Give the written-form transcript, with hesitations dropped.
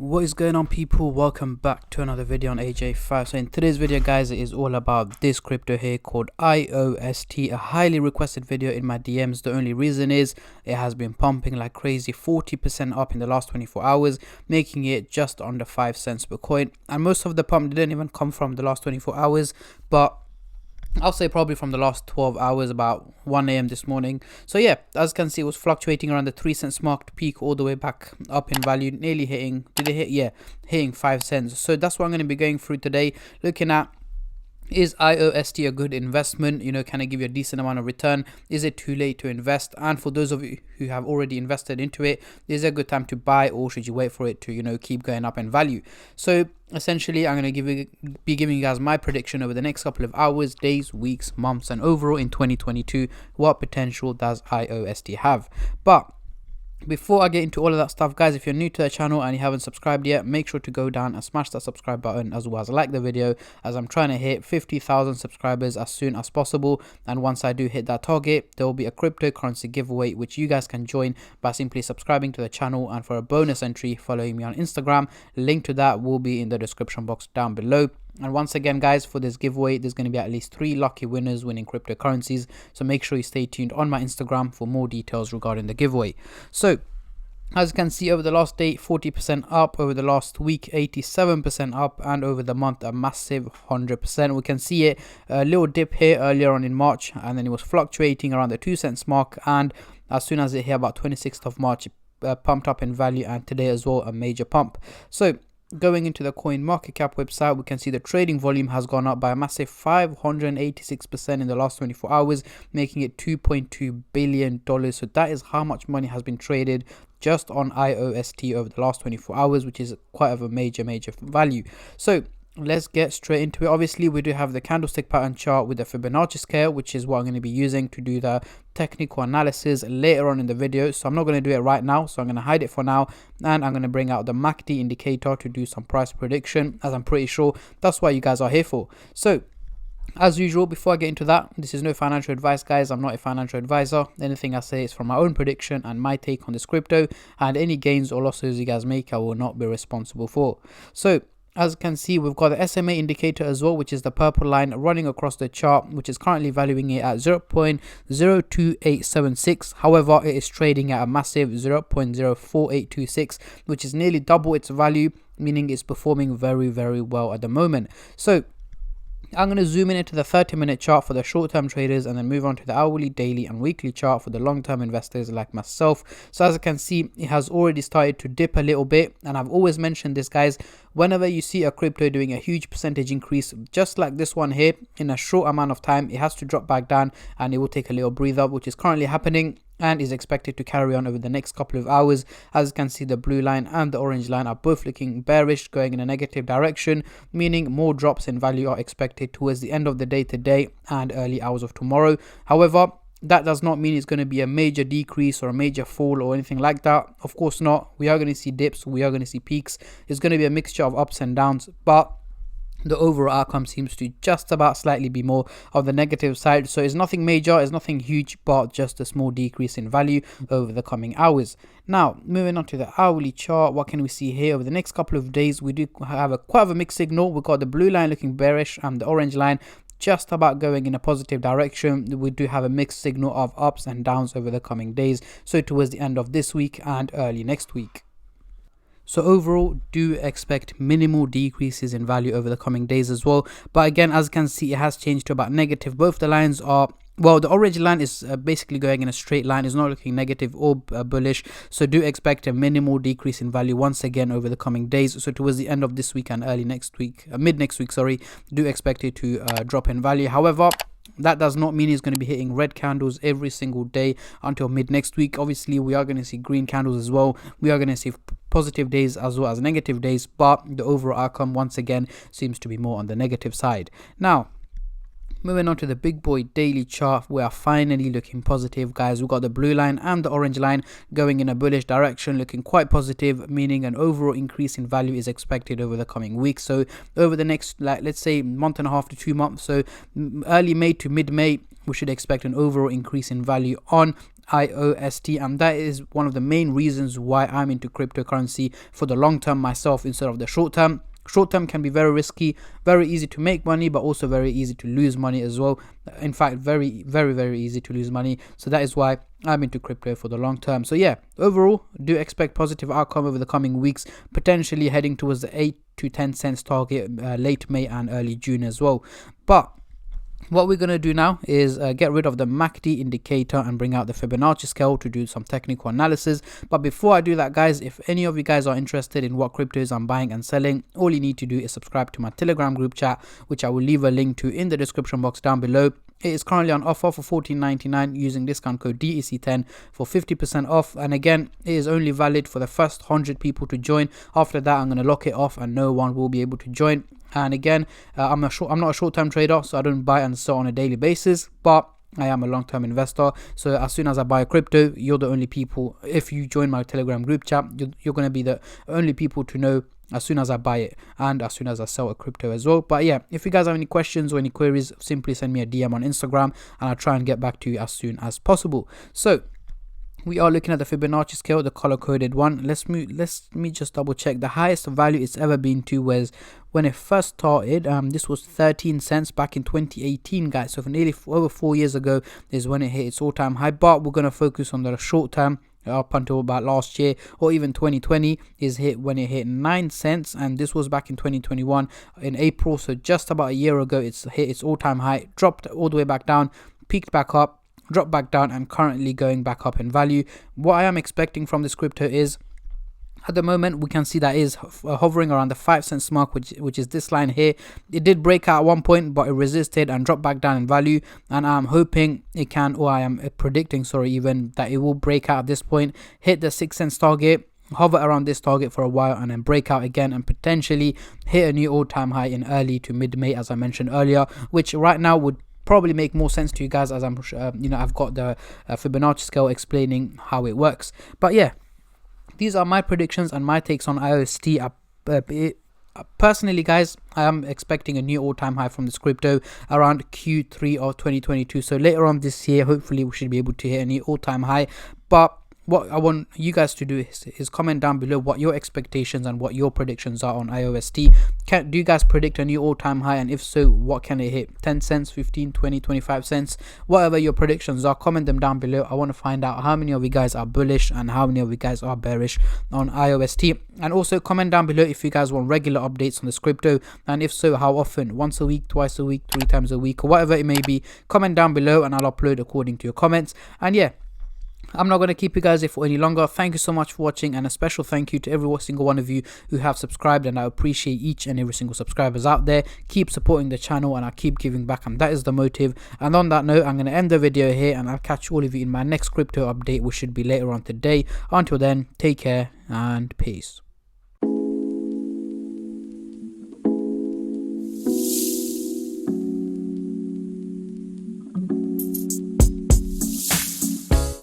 What is going on, people? Welcome back to another video on AJ5. So in today's video, guys, it is all about this crypto here called Iost, a highly requested video in my DMs. The only reason is it has been pumping like crazy, 40% up in the last 24 hours, making it just under 5 cents per coin. And most of the pump didn't even come from the last 24 hours, but I'll say probably from the last 12 hours, about 1 a.m. this morning. So yeah, as you can see, it was fluctuating around the 3 cents mark to peak all the way back up in value, nearly hitting, hitting 5 cents. So that's what I'm going to be going through today, looking at, is Iost a good investment? You know, can it give you a decent amount of return? Is it too late to invest? And for those of you who have already invested into it, is it a good time to buy, or should you wait for it to, you know, keep going up in value? So essentially, I'm going to be giving you guys my prediction over the next couple of hours, days, weeks, months, and overall in 2022. What potential does Iost have? But before I get into all of that stuff, guys, if you're new to the channel and you haven't subscribed yet, make sure to go down and smash that subscribe button, as well as like the video, as I'm trying to hit 50,000 subscribers as soon as possible. And once I do hit that target, there will be a cryptocurrency giveaway which you guys can join by simply subscribing to the channel, and for a bonus entry, following me on Instagram. Link to that will be in the description box down below. And once again, guys, for this giveaway, there's going to be at least 3 lucky winners winning cryptocurrencies. So make sure you stay tuned on my Instagram for more details regarding the giveaway. So as you can see, over the last day, 40% up, over the last week, 87% up, and over the month, a massive 100%. We can see it, a little dip here earlier on in March, and then it was fluctuating around the 2 cents mark. And as soon as it hit about 26th of March, it pumped up in value, and today as well, a major pump. So going into the coin market cap website, we can see the trading volume has gone up by a massive 586% in the last 24 hours, making it $2.2 billion. So that is how much money has been traded just on Iost over the last 24 hours, which is quite of a major value. So let's get straight into it. Obviously, we do have the candlestick pattern chart with the Fibonacci scale, which is what I'm going to be using to do the technical analysis later on in the video. So I'm not going to do it right now, so I'm going to hide it for now, and I'm going to bring out the MACD indicator to do some price prediction, as I'm pretty sure that's what you guys are here for. So as usual, before I get into that, this is no financial advice, guys. I'm not a financial advisor. Anything I say is from my own prediction and my take on this crypto, and any gains or losses you guys make, I will not be responsible for. So as you can see, we've got the SMA indicator as well, which is the purple line running across the chart, which is currently valuing it at 0.02876. However, it is trading at a massive 0.04826, which is nearly double its value, meaning it's performing very well at the moment. So I'm going to zoom in into the 30-minute chart for the short-term traders, and then move on to the hourly, daily, and weekly chart for the long-term investors like myself. So as you can see, it has already started to dip a little bit, and I've always mentioned this, guys. Whenever you see a crypto doing a huge percentage increase, just like this one here, in a short amount of time, it has to drop back down, and it will take a little breather, which is currently happening and is expected to carry on over the next couple of hours. As you can see, the blue line and the orange line are both looking bearish, going in a negative direction, meaning more drops in value are expected towards the end of the day today and early hours of tomorrow. However, that does not mean it's going to be a major decrease or a major fall or anything like that. Of course not. We are going to see dips, we are going to see peaks. It's going to be a mixture of ups and downs, but the overall outcome seems to just about slightly be more on the negative side. So it's nothing major, it's nothing huge, but just a small decrease in value over the coming hours. Now, moving on to the hourly chart, what can we see here? Over the next couple of days, we do have quite a mixed signal. We've got the blue line looking bearish and the orange line just about going in a positive direction. We do have a mixed signal of ups and downs over the coming days, so towards the end of this week and early next week. So overall, do expect minimal decreases in value over the coming days as well. But again, as you can see, it has changed to about negative. Both the lines are, well, the orange line is basically going in a straight line. It's not looking negative or bullish. So do expect a minimal decrease in value once again over the coming days. So towards the end of this week and early next week, mid next week, sorry, do expect it to drop in value. However, that does not mean it's going to be hitting red candles every single day until mid next week. Obviously, we are going to see green candles as well. We are going to see positive days as well as negative days, but the overall outcome once again seems to be more on the negative side. Now, moving on to the big boy daily chart, we are finally looking positive, guys. We've got the blue line and the orange line going in a bullish direction, looking quite positive, meaning an overall increase in value is expected over the coming weeks. So over the next, like, let's say month and a half to 2 months, so early May to mid May, we should expect an overall increase in value on IOST, and that is one of the main reasons why I'm into cryptocurrency for the long term myself instead of the short term. Short term can be very risky, very easy to make money, but also very easy to lose money as well. In fact, very easy to lose money. So that is why I'm into crypto for the long term. So yeah, overall, do expect positive outcome over the coming weeks, potentially heading towards the 8 to 10 cents target late May and early June as well. But what we're going to do now is get rid of the MACD indicator and bring out the Fibonacci scale to do some technical analysis. But before I do that, guys, if any of you guys are interested in what cryptos I'm buying and selling, all you need to do is subscribe to my Telegram group chat, which I will leave a link to in the description box down below. It is currently on offer for $14.99 using discount code DEC10 for 50% off. And again, it is only valid for the first 100 people to join. After that, I'm going to lock it off and no one will be able to join. And again, I'm not a short-term trader, so I don't buy and sell on a daily basis, but I am a long-term investor. So as soon as I buy a crypto, you're the only people, if you join my Telegram group chat, you're going to be the only people to know as soon as I buy it and as soon as I sell a crypto as well. But yeah, if you guys have any questions or any queries, simply send me a DM on Instagram and I'll try and get back to you as soon as possible. So we are looking at the Fibonacci scale, the color coded one. Let me just double check. The highest value it's ever been to was when it first started. This was 13 cents back in 2018, guys. So for nearly over 4 years ago is when it hit its all-time high. But we're gonna focus on the short term. Up until about last year or even 2020 is hit when it hit 9 cents, and this was back in 2021 in April. So just about a year ago, it's hit its all-time high, dropped all the way back down, peaked back up, dropped back down, and currently going back up in value. What I am expecting from this crypto is, at the moment, we can see that is hovering around the 5 cents mark, which is this line here. It did break out at one point, but it resisted and dropped back down in value. And I'm hoping it can, or I am predicting, sorry, even that it will break out at this point, hit the 6 cents target, hover around this target for a while, and then break out again and potentially hit a new all-time high in early to mid-May, as I mentioned earlier, which right now would probably make more sense to you guys, as I'm I've got the Fibonacci scale explaining how it works. But yeah, these are my predictions and my takes on IOST. Personally, guys, I am expecting a new all-time high from this crypto around Q3 of 2022. So later on this year, hopefully we should be able to hit a new all-time high. But what I want you guys to do is comment down below what your expectations and what your predictions are on IOST. Do you guys predict a new all-time high, and if so, what can it hit? 10 cents, 15, 20, 25 cents, whatever your predictions are, comment them down below. I want to find out how many of you guys are bullish and how many of you guys are bearish on IOST. And also comment down below if you guys want regular updates on this crypto, and if so, how often? Once a week, twice a week, 3 times a week, or whatever it may be. Comment down below and I'll upload according to your comments. And yeah, I'm not going to keep you guys here for any longer. Thank you so much for watching, and a special thank you to every single one of you who have subscribed, and I appreciate each and every single subscribers out there. Keep supporting the channel and I'll keep giving back, and that is the motive. And on that note, I'm going to end the video here and I'll catch all of you in my next crypto update, which should be later on today. Until then, take care and peace.